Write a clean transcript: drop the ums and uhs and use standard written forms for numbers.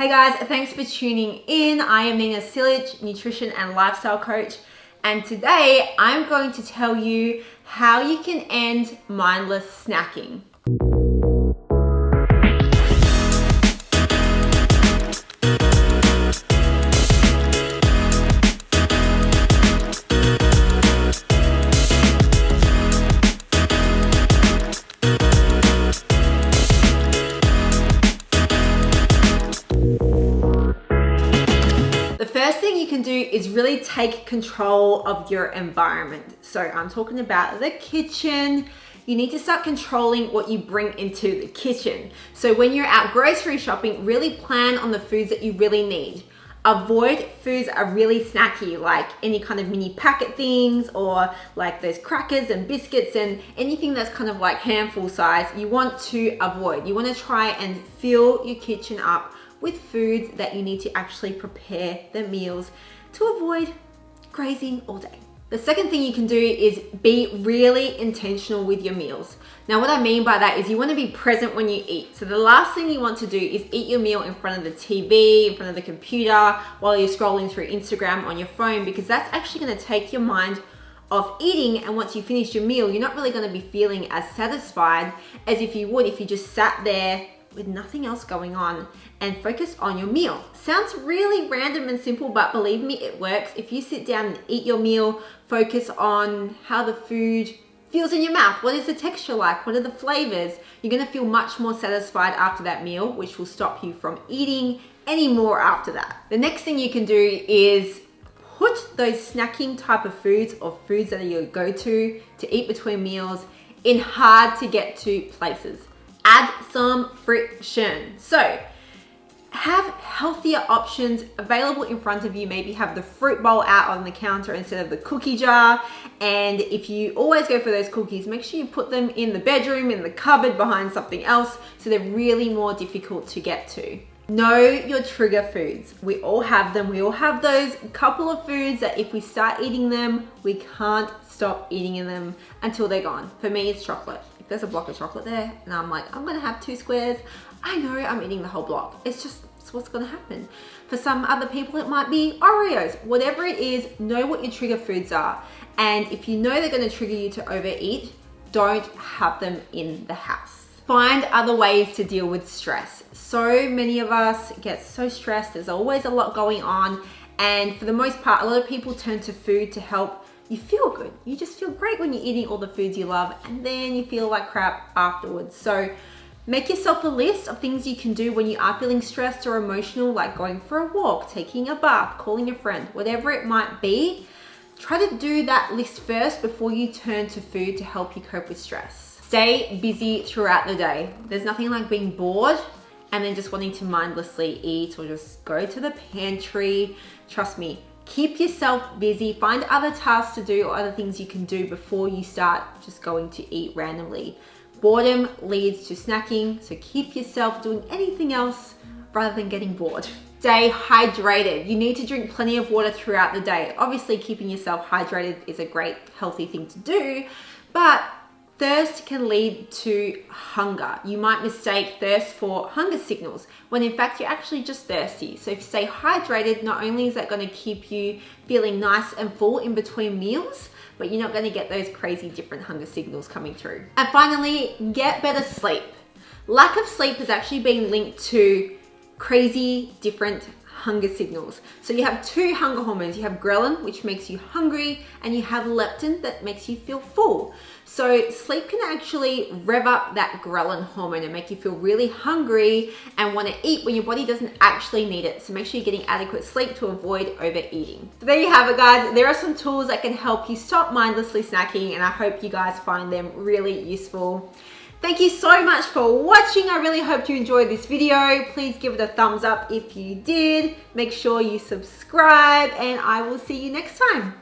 Hey guys, thanks for tuning in. I am Nina Silic, nutrition and lifestyle coach, and today I'm going to tell you how you can end mindless snacking. The first thing you can do is really take control of your environment. So I'm talking about the kitchen. You need to start controlling what you bring into the kitchen. So when you're out grocery shopping, really plan on the foods that you really need. Avoid foods that are really snacky, like any kind of mini packet things or like those crackers and biscuits and anything that's kind of like handful size. You want to avoid. You want to try and fill your kitchen up with foods that you need to actually prepare the meals to avoid grazing all day. The second thing you can do is be really intentional with your meals. Now what I mean by that is you want to be present when you eat. So the last thing you want to do is eat your meal in front of the TV, in front of the computer, while you're scrolling through Instagram on your phone, because that's actually going to take your mind off eating, and once you finish your meal, you're not really going to be feeling as satisfied as if you would if you just sat there with nothing else going on and focus on your meal. Sounds really random and simple, but believe me, it works. If you sit down and eat your meal, focus on how the food feels in your mouth. What is the texture like? What are the flavors? You're gonna feel much more satisfied after that meal, which will stop you from eating any more after that. The next thing you can do is put those snacking type of foods or foods that are your go-to to eat between meals in hard to get to places. Add some friction. So have healthier options available in front of you. Maybe have the fruit bowl out on the counter instead of the cookie jar. And if you always go for those cookies, make sure you put them in the bedroom, in the cupboard, behind something else, so they're really more difficult to get to. Know your trigger foods. We all have them. We all have those couple of foods that if we start eating them, we can't stop eating them until they're gone. For me, it's chocolate. If there's a block of chocolate there and I'm like, I'm gonna have 2 squares, I know I'm eating the whole block. It's what's gonna happen. For some other people, it might be Oreos. Whatever it is, know what your trigger foods are. And if you know they're gonna trigger you to overeat, don't have them in the house. Find other ways to deal with stress. So many of us get so stressed. There's always a lot going on. And for the most part, a lot of people turn to food to help you feel good. You just feel great when you're eating all the foods you love, and then you feel like crap afterwards. So make yourself a list of things you can do when you are feeling stressed or emotional, like going for a walk, taking a bath, calling a friend, whatever it might be. Try to do that list first before you turn to food to help you cope with stress. Stay busy throughout the day. There's nothing like being bored and then just wanting to mindlessly eat or just go to the pantry. Trust me, keep yourself busy. Find other tasks to do or other things you can do before you start just going to eat randomly. Boredom leads to snacking, so keep yourself doing anything else rather than getting bored. Stay hydrated. You need to drink plenty of water throughout the day. Obviously, keeping yourself hydrated is a great, healthy thing to do, but thirst can lead to hunger. You might mistake thirst for hunger signals when in fact you're actually just thirsty. So if you stay hydrated, not only is that going to keep you feeling nice and full in between meals, but you're not going to get those crazy different hunger signals coming through. And finally, get better sleep. Lack of sleep has actually been linked to crazy different hunger signals. So you have 2 hunger hormones. You have ghrelin, which makes you hungry, and you have leptin that makes you feel full. So sleep can actually rev up that ghrelin hormone and make you feel really hungry and want to eat when your body doesn't actually need it. So make sure you're getting adequate sleep to avoid overeating. So there you have it, guys. There are some tools that can help you stop mindlessly snacking, and I hope you guys find them really useful. Thank you so much for watching. I really hope you enjoyed this video. Please give it a thumbs up if you did. Make sure you subscribe, and I will see you next time.